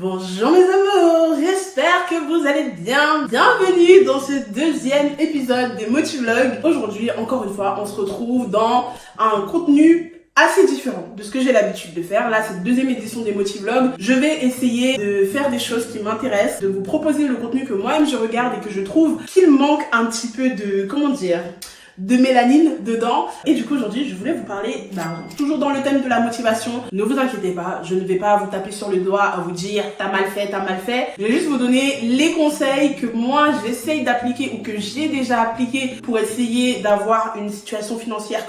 Bonjour mes amours, j'espère que vous allez bien. Bienvenue dans ce deuxième épisode des Motivlogs. Aujourd'hui, encore une fois, on se retrouve dans un contenu assez différent de ce que j'ai l'habitude de faire. Là, cette deuxième édition des Motivlogs, je vais essayer de faire des choses qui m'intéressent, de vous proposer le contenu que moi-même je regarde et que je trouve qu'il manque un petit peu de mélanine dedans. Et du coup aujourd'hui je voulais vous parler d'argent. Toujours dans le thème de la motivation, ne vous inquiétez pas, je ne vais pas vous taper sur le doigt à vous dire t'as mal fait. Je vais juste vous donner les conseils que moi j'essaye d'appliquer ou que j'ai déjà appliqué pour essayer d'avoir une situation financière,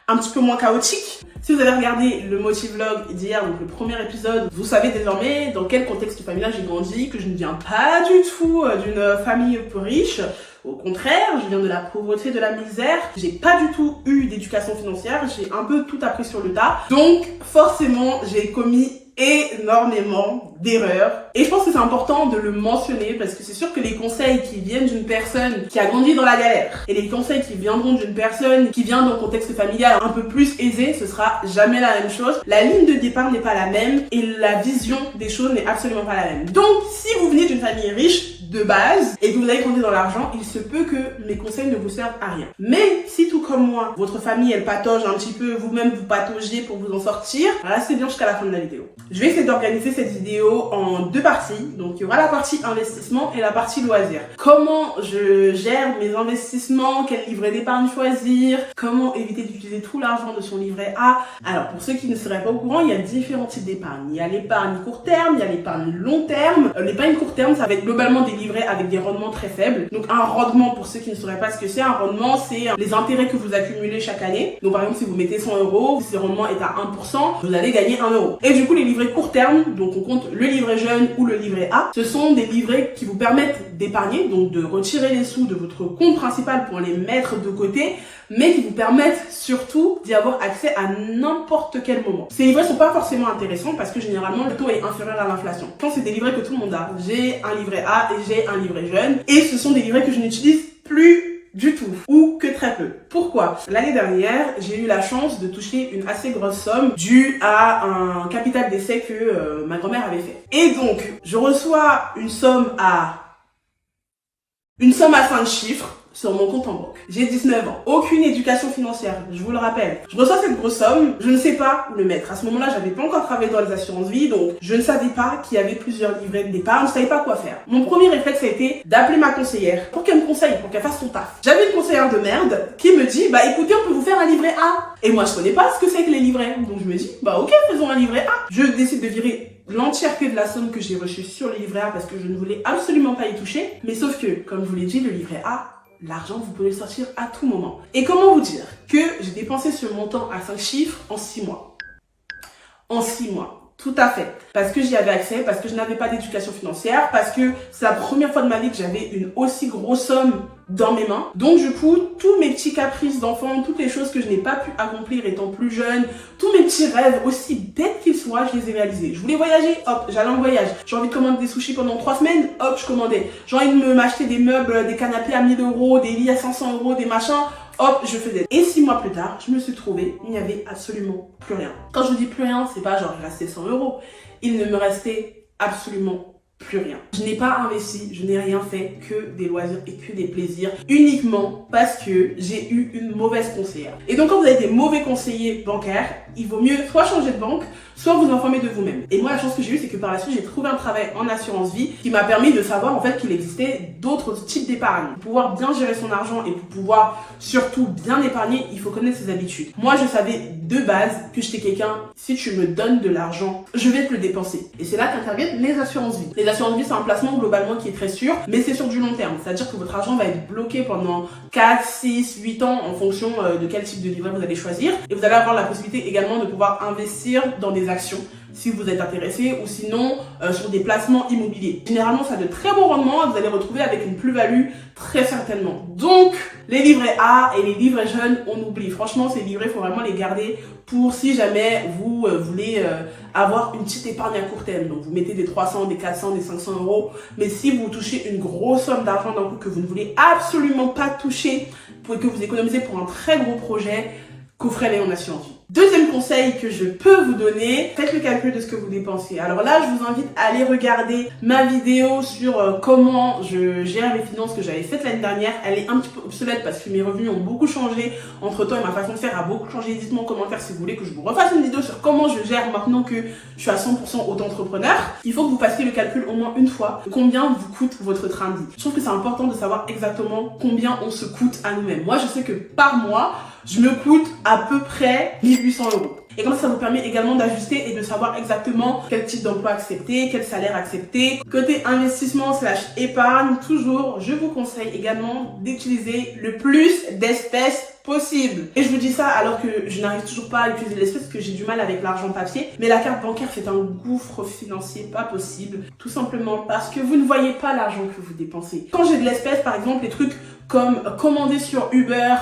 un petit peu moins chaotique. Si vous avez regardé le Motivlog d'hier, donc le premier épisode, vous savez désormais dans quel contexte familial j'ai grandi, que je ne viens pas du tout d'une famille peu riche. Au contraire, je viens de la pauvreté, de la misère. J'ai pas du tout eu d'éducation financière. J'ai un peu tout appris sur le tas. Donc, forcément, j'ai commis énormément d'erreurs. Et je pense que c'est important de le mentionner parce que c'est sûr que les conseils qui viennent d'une personne qui a grandi dans la galère et les conseils qui viendront d'une personne qui vient d'un contexte familial un peu plus aisé, ce sera jamais la même chose. La ligne de départ n'est pas la même et la vision des choses n'est absolument pas la même. Donc, si vous venez d'une famille riche de base et que vous avez grandi dans l'argent, il se peut que mes conseils ne vous servent à rien. Mais si tout comme moi, votre famille elle patauge un petit peu, vous-même vous pataugez pour vous en sortir, restez bien jusqu'à la fin de la vidéo. Je vais essayer d'organiser cette vidéo en deux parties. Donc il y aura la partie investissement et la partie loisir. Comment je gère mes investissements, quel livret d'épargne choisir, comment éviter d'utiliser tout l'argent de son livret A. Alors pour ceux qui ne seraient pas au courant, il y a différents types d'épargne. Il y a l'épargne court terme, il y a l'épargne long terme. L'épargne court terme, ça va être globalement des livrets avec des rendements très faibles. Donc un rendement, pour ceux qui ne sauraient pas ce que c'est, un rendement c'est les intérêts que vous accumulez chaque année. Donc par exemple si vous mettez 100 €, si le rendement est à 1%, vous allez gagner 1 €. Et du coup les livrets court terme, donc on compte le livret jeune ou le livret A, ce sont des livrets qui vous permettent d'épargner, donc de retirer les sous de votre compte principal pour les mettre de côté, mais qui vous permettent surtout d'y avoir accès à n'importe quel moment. Ces livrets sont pas forcément intéressants parce que généralement le taux est inférieur à l'inflation. Je pense que c'est des livrets que tout le monde a. J'ai un livret A et j'ai un livret jeune et ce sont des livrets que je n'utilise plus du tout, ou que très peu. Pourquoi? L'année dernière, j'ai eu la chance de toucher une assez grosse somme due à un capital d'essai que ma grand-mère avait fait. Et donc, je reçois une somme à 5 chiffres sur mon compte en banque. J'ai 19 ans. Aucune éducation financière, je vous le rappelle. Je reçois cette grosse somme, je ne sais pas où le mettre. À ce moment-là, j'avais pas encore travaillé dans les assurances vie, donc je ne savais pas qu'il y avait plusieurs livrets d'épargne, je savais pas quoi faire. Mon premier réflexe a été d'appeler ma conseillère pour qu'elle me conseille, pour qu'elle fasse son taf. J'avais une conseillère de merde qui me dit, écoutez, on peut vous faire un livret A. Et moi, je connais pas ce que c'est que les livrets. Donc je me dis, ok, faisons un livret A. Je décide de virer l'entièreté de la somme que j'ai reçue sur le livret A parce que je ne voulais absolument pas y toucher. Mais sauf que, comme je vous l'ai dit, le livret A, l'argent, vous pouvez le sortir à tout moment. Et comment vous dire que j'ai dépensé ce montant à 5 chiffres en 6 mois. En 6 mois. Tout à fait. Parce que j'y avais accès, parce que je n'avais pas d'éducation financière, parce que c'est la première fois de ma vie que j'avais une aussi grosse somme dans mes mains. Donc du coup, tous mes petits caprices d'enfant, toutes les choses que je n'ai pas pu accomplir étant plus jeune, tous mes petits rêves, aussi bêtes qu'ils soient, je les ai réalisés. Je voulais voyager, hop, j'allais en voyage. J'ai envie de commander des sushis pendant 3 semaines, hop, je commandais. J'ai envie de m'acheter des meubles, des canapés à 1000 €, des lits à 500 €, des machins. Hop, je faisais. Et 6 mois plus tard, je me suis trouvée, il n'y avait absolument plus rien. Quand je vous dis plus rien, c'est pas genre il restait 100 €. Il ne me restait absolument plus rien. Je n'ai pas investi, je n'ai rien fait que des loisirs et que des plaisirs, uniquement parce que j'ai eu une mauvaise conseillère. Et donc quand vous avez des mauvais conseillers bancaires, il vaut mieux soit changer de banque, soit vous informer de vous-même. Et moi la chance que j'ai eue, c'est que par la suite j'ai trouvé un travail en assurance vie qui m'a permis de savoir en fait qu'il existait d'autres types d'épargne. Pour pouvoir bien gérer son argent et pour pouvoir surtout bien épargner, il faut connaître ses habitudes. Moi je savais de base que j'étais quelqu'un, si tu me donnes de l'argent, je vais te le dépenser. Et c'est là qu'interviennent les assurances vie. Les assurances vie, c'est un placement globalement qui est très sûr, mais c'est sur du long terme. C'est-à-dire que votre argent va être bloqué pendant 4, 6, 8 ans en fonction de quel type de livret vous allez choisir. Et vous allez avoir la possibilité également de pouvoir investir dans des actions si vous êtes intéressé ou sinon sur des placements immobiliers. Généralement, ça a de très bons rendements et vous allez retrouver avec une plus-value très certainement. Donc, les livrets A et les livrets jeunes, on oublie. Franchement, ces livrets, il faut vraiment les garder pour si jamais vous voulez avoir une petite épargne à court terme. Donc, vous mettez des 300, des 400, des 500 €. Mais si vous touchez une grosse somme d'argent d'un coup que vous ne voulez absolument pas toucher, pour que vous économisez pour un très gros projet, coffrez-les en assurance vie. Deuxième conseil que je peux vous donner, faites le calcul de ce que vous dépensez. Alors là, je vous invite à aller regarder ma vidéo sur comment je gère mes finances que j'avais faite l'année dernière. Elle est un petit peu obsolète parce que mes revenus ont beaucoup changé entre temps et ma façon de faire a beaucoup changé. Dites-moi en commentaire si vous voulez que je vous refasse une vidéo sur comment je gère maintenant que je suis à 100% auto-entrepreneur. Il faut que vous fassiez le calcul au moins une fois de combien vous coûte votre train de vie. Je trouve que c'est important de savoir exactement combien on se coûte à nous-mêmes. Moi, je sais que par mois, je me coûte à peu près 1800 €. Et comme ça vous permet également d'ajuster et de savoir exactement quel type d'emploi accepter, quel salaire accepter. Côté investissement / épargne, toujours, je vous conseille également d'utiliser le plus d'espèces possible. Et je vous dis ça alors que je n'arrive toujours pas à utiliser l'espèce parce que j'ai du mal avec l'argent papier. Mais la carte bancaire, c'est un gouffre financier pas possible. Tout simplement parce que vous ne voyez pas l'argent que vous dépensez. Quand j'ai de l'espèce, par exemple, les trucs comme commander sur Uber,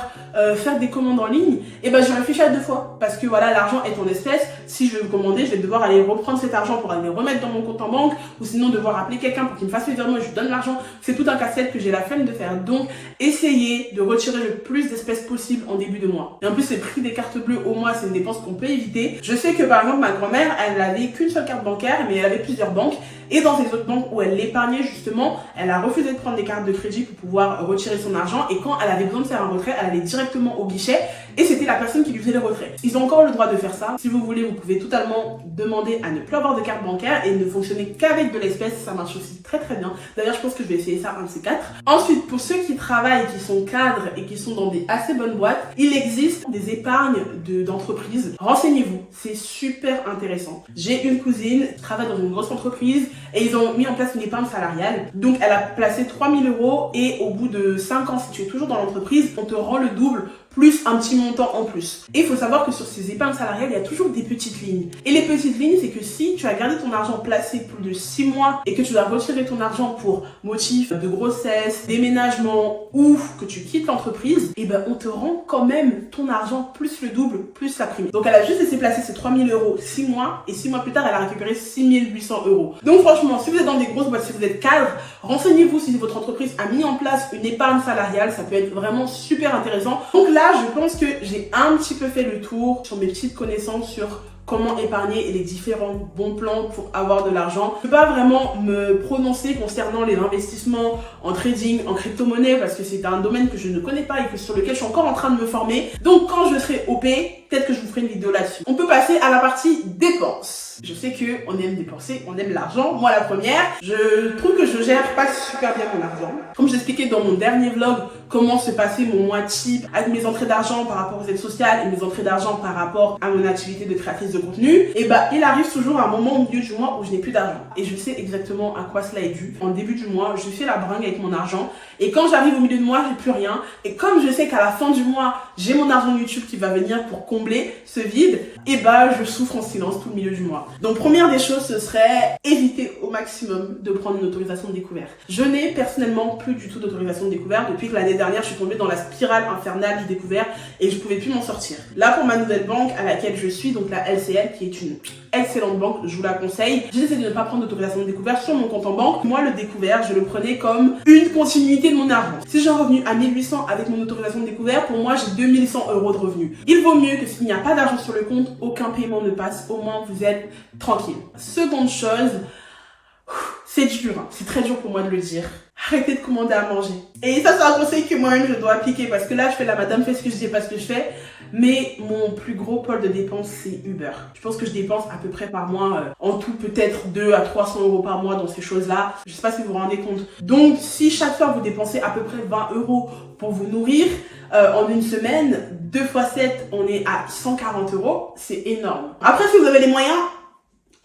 faire des commandes en ligne, et ben je réfléchis à 2 fois. Parce que voilà, l'argent est en espèces. Si je veux commander, je vais devoir aller reprendre cet argent pour aller le remettre dans mon compte en banque, ou sinon devoir appeler quelqu'un pour qu'il me fasse le virement et je lui donne l'argent. C'est tout un casse-tête que j'ai la flemme de faire. Donc, essayez de retirer le plus d'espèces possible en début de mois. Et en plus, les prix des cartes bleues au mois, c'est une dépense qu'on peut éviter. Je sais que par exemple, ma grand-mère, elle n'avait qu'une seule carte bancaire, mais elle avait plusieurs banques. Et dans ces autres banques où elle l'épargnait justement, elle a refusé de prendre des cartes de crédit pour pouvoir retirer son argent. Et quand elle avait besoin de faire un retrait, elle allait directement au guichet et c'était la personne qui lui faisait le retrait. Ils ont encore le droit de faire ça. Si vous voulez, vous pouvez totalement demander à ne plus avoir de carte bancaire et ne fonctionner qu'avec de l'espèce. Ça marche aussi très très bien. D'ailleurs, je pense que je vais essayer ça un de ces 4. Ensuite, pour ceux qui travaillent, qui sont cadres et qui sont dans des assez bonnes boîtes, il existe des épargnes d'entreprise. Renseignez-vous, c'est super intéressant. J'ai une cousine qui travaille dans une grosse entreprise et ils ont mis en place une épargne salariale. Donc, elle a placé 3000 € et au bout de 5 ans, si tu es toujours dans l'entreprise, on te rend le double plus un petit montant en plus. Et il faut savoir que sur ces épargnes salariales, il y a toujours des petites lignes. Et les petites lignes, c'est que si tu as gardé ton argent placé plus de 6 mois et que tu dois retirer ton argent pour motif de grossesse, déménagement ou que tu quittes l'entreprise, et ben on te rend quand même ton argent plus le double, plus la prime. Donc elle a juste laissé placer ses 3000 € 6 mois et 6 mois plus tard, elle a récupéré 6800 €. Donc franchement, si vous êtes dans des grosses boîtes, si vous êtes cadre, renseignez-vous si votre entreprise a mis en place une épargne salariale, ça peut être vraiment super intéressant. Donc là, je pense que j'ai un petit peu fait le tour sur mes petites connaissances sur comment épargner et les différents bons plans pour avoir de l'argent. Je ne peux pas vraiment me prononcer concernant les investissements en trading, en crypto-monnaie parce que c'est un domaine que je ne connais pas et sur lequel je suis encore en train de me former. Donc quand je serai OP, peut-être que je vous ferai une vidéo là-dessus. On peut passer à la partie dépenses. Je sais que on aime dépenser, on aime l'argent. Moi la première, je trouve que je gère pas super bien mon argent. Comme j'expliquais dans mon dernier vlog, comment se passait mon mois type avec mes entrées d'argent par rapport aux aides sociales et mes entrées d'argent par rapport à mon activité de créatrice de contenu, et bah il arrive toujours un moment au milieu du mois où je n'ai plus d'argent. Et je sais exactement à quoi cela est dû. En début du mois, je fais la bringue avec mon argent. Et quand j'arrive au milieu de mois, j'ai plus rien. Et comme je sais qu'à la fin du mois, j'ai mon argent YouTube qui va venir pour combler ce vide, et bah je souffre en silence tout le milieu du mois. Donc première des choses, ce serait éviter au maximum de prendre une autorisation de découvert. Je n'ai personnellement plus du tout d'autorisation de découvert depuis que l'année dernière, je suis tombée dans la spirale infernale du découvert et je pouvais plus m'en sortir. Là, pour ma nouvelle banque à laquelle je suis, donc la LCL, qui est une excellente banque, je vous la conseille. J'essaie de ne pas prendre d'autorisation de découvert sur mon compte en banque. Moi, le découvert, je le prenais comme une continuité de mon argent. Si j'ai un revenu à 1800 avec mon autorisation de découvert, pour moi, j'ai 2100 € de revenus. Il vaut mieux que s'il n'y a pas d'argent sur le compte, aucun paiement ne passe. Au moins, vous êtes tranquille. Seconde chose, c'est dur, hein. C'est très dur pour moi de le dire. Arrêtez de commander à manger. Et ça, c'est un conseil que moi-même, je dois appliquer parce que là, je fais la madame fait ce que je sais pas ce que je fais. Mais mon plus gros pôle de dépenses, c'est Uber. Je pense que je dépense à peu près par mois, en tout peut-être 200 à 300 € par mois dans ces choses-là. Je sais pas si vous vous rendez compte. Donc, si chaque fois vous dépensez à peu près 20 € pour vous nourrir, en une semaine, 2 x 7, on est à 140 €. C'est énorme. Après, si vous avez les moyens,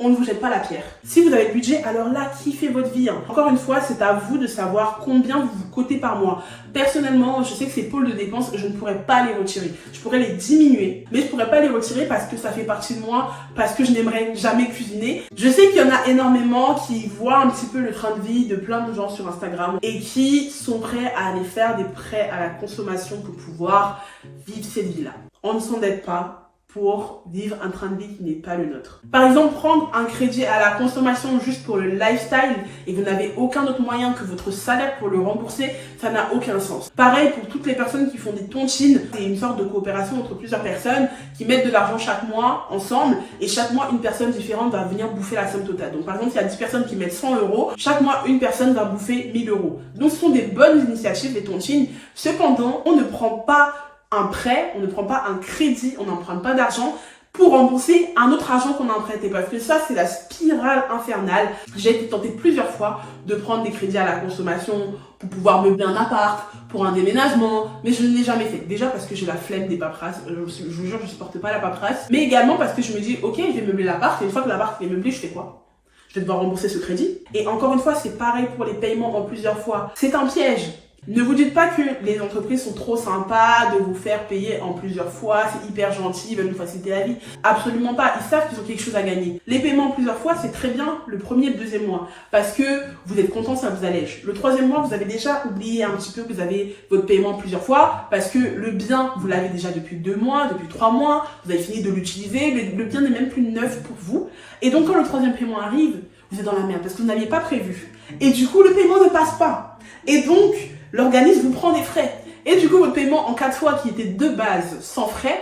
on ne vous jette pas la pierre. Si vous avez le budget, alors là, kiffez votre vie. Hein. Encore une fois, c'est à vous de savoir combien vous cotez par mois. Personnellement, je sais que ces pôles de dépenses, je ne pourrais pas les retirer. Je pourrais les diminuer, mais je pourrais pas les retirer parce que ça fait partie de moi, parce que je n'aimerais jamais cuisiner. Je sais qu'il y en a énormément qui voient un petit peu le train de vie de plein de gens sur Instagram et qui sont prêts à aller faire des prêts à la consommation pour pouvoir vivre cette vie-là. On ne s'endette pas. pour vivre un train de vie qui n'est pas le nôtre. Par exemple, prendre un crédit à la consommation juste pour le lifestyle et vous n'avez aucun autre moyen que votre salaire pour le rembourser, ça n'a aucun sens. Pareil pour toutes les personnes qui font des tontines, c'est une sorte de coopération entre plusieurs personnes qui mettent de l'argent chaque mois ensemble et chaque mois une personne différente va venir bouffer la somme totale. Donc par exemple, s'il y a 10 personnes qui mettent 100 €, chaque mois une personne va bouffer 1000 €. Donc ce sont des bonnes initiatives, les tontines. Cependant, on ne prend pas un prêt, on ne prend pas un crédit, on n'emprunte pas d'argent pour rembourser un autre argent qu'on a emprunté. Parce que ça, c'est la spirale infernale. J'ai été tentée plusieurs fois de prendre des crédits à la consommation pour pouvoir meubler un appart, pour un déménagement, mais je ne l'ai jamais fait. Déjà parce que j'ai la flemme des paperasses, je vous jure, je supporte pas la paperasse. Mais également parce que je me dis, ok, je vais meubler l'appart, et une fois que l'appart est meublé, je fais quoi? Je vais devoir rembourser ce crédit. Et encore une fois, c'est pareil pour les paiements en plusieurs fois. C'est un piège. Ne vous dites pas que les entreprises sont trop sympas de vous faire payer en plusieurs fois, c'est hyper gentil, ils veulent nous faciliter la vie. Absolument pas, ils savent qu'ils ont quelque chose à gagner. Les paiements en plusieurs fois, c'est très bien le premier et le deuxième mois, parce que vous êtes content, ça vous allège. Le troisième mois, vous avez déjà oublié un petit peu que vous avez votre paiement en plusieurs fois, parce que le bien, vous l'avez déjà depuis 2 mois, depuis 3 mois, vous avez fini de l'utiliser, le bien n'est même plus neuf pour vous. Et donc quand le troisième paiement arrive, vous êtes dans la merde, parce que vous n'aviez pas prévu. Et du coup, le paiement ne passe pas. Et donc, l'organisme vous prend des frais. Et du coup, votre paiement en 4 fois qui était de base sans frais,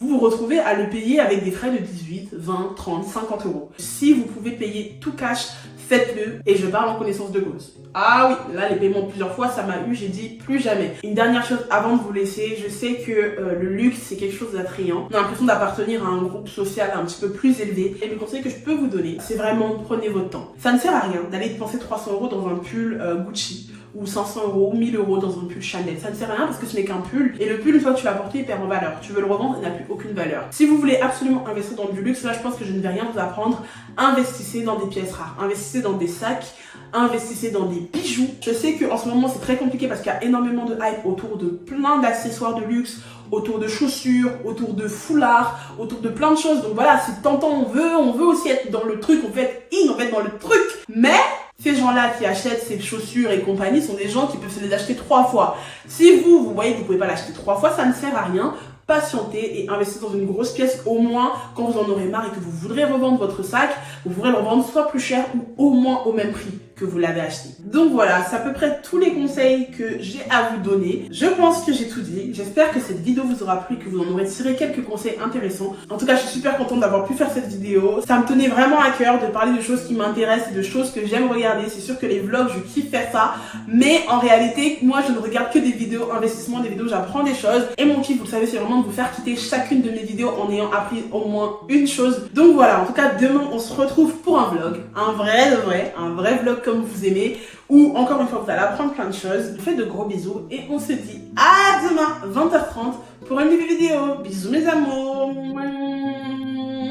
vous vous retrouvez à le payer avec des frais de 18, 20, 30, 50 €. Si vous pouvez payer tout cash, faites-le. Et je parle en connaissance de cause. Ah oui, là, les paiements plusieurs fois, ça m'a eu, j'ai dit plus jamais. Une dernière chose avant de vous laisser, je sais que le luxe, c'est quelque chose d'attrayant. On a l'impression d'appartenir à un groupe social un petit peu plus élevé. Et le conseil que je peux vous donner, c'est vraiment prenez votre temps. Ça ne sert à rien d'aller dépenser 300 € dans un pull Gucci, ou 500 €, 1000 € dans un pull Chanel. Ça ne sert à rien parce que ce n'est qu'un pull. Et le pull, une fois que tu l'as porté, il perd en valeur. Tu veux le revendre, il n'a plus aucune valeur. Si vous voulez absolument investir dans du luxe, là, je pense que je ne vais rien vous apprendre. Investissez dans des pièces rares. Investissez dans des sacs. Investissez dans des bijoux. Je sais qu'en ce moment, c'est très compliqué parce qu'il y a énormément de hype autour de plein d'accessoires de luxe, autour de chaussures, autour de foulards, autour de plein de choses. Donc voilà, c'est tentant, on veut aussi être dans le truc, on veut être in, on veut être dans le truc. Mais ces gens-là qui achètent ces chaussures et compagnie sont des gens qui peuvent se les acheter 3 fois. Si vous voyez que vous pouvez pas l'acheter 3 fois, ça ne sert à rien. Patientez et investissez dans une grosse pièce au moins quand vous en aurez marre et que vous voudrez revendre votre sac, vous pourrez le revendre soit plus cher ou au moins au même prix que vous l'avez acheté. Donc voilà, c'est à peu près tous les conseils que j'ai à vous donner. Je pense que j'ai tout dit. J'espère que cette vidéo vous aura plu, que vous en aurez tiré quelques conseils intéressants. En tout cas, je suis super contente d'avoir pu faire cette vidéo. Ça me tenait vraiment à cœur de parler de choses qui m'intéressent et de choses que j'aime regarder. C'est sûr que les vlogs, je kiffe faire ça. Mais en réalité, moi, je ne regarde que des vidéos investissement, des vidéos où j'apprends des choses. Et mon kiff, vous le savez, c'est vraiment de vous faire quitter chacune de mes vidéos en ayant appris au moins une chose. Donc voilà, en tout cas, demain, on se retrouve pour un vlog. Un vrai vlog comme vous aimez, où encore une fois vous allez apprendre plein de choses. Je vous fais de gros bisous et on se dit à demain 20h30 pour une nouvelle vidéo. Bisous mes amours.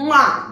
Mouah.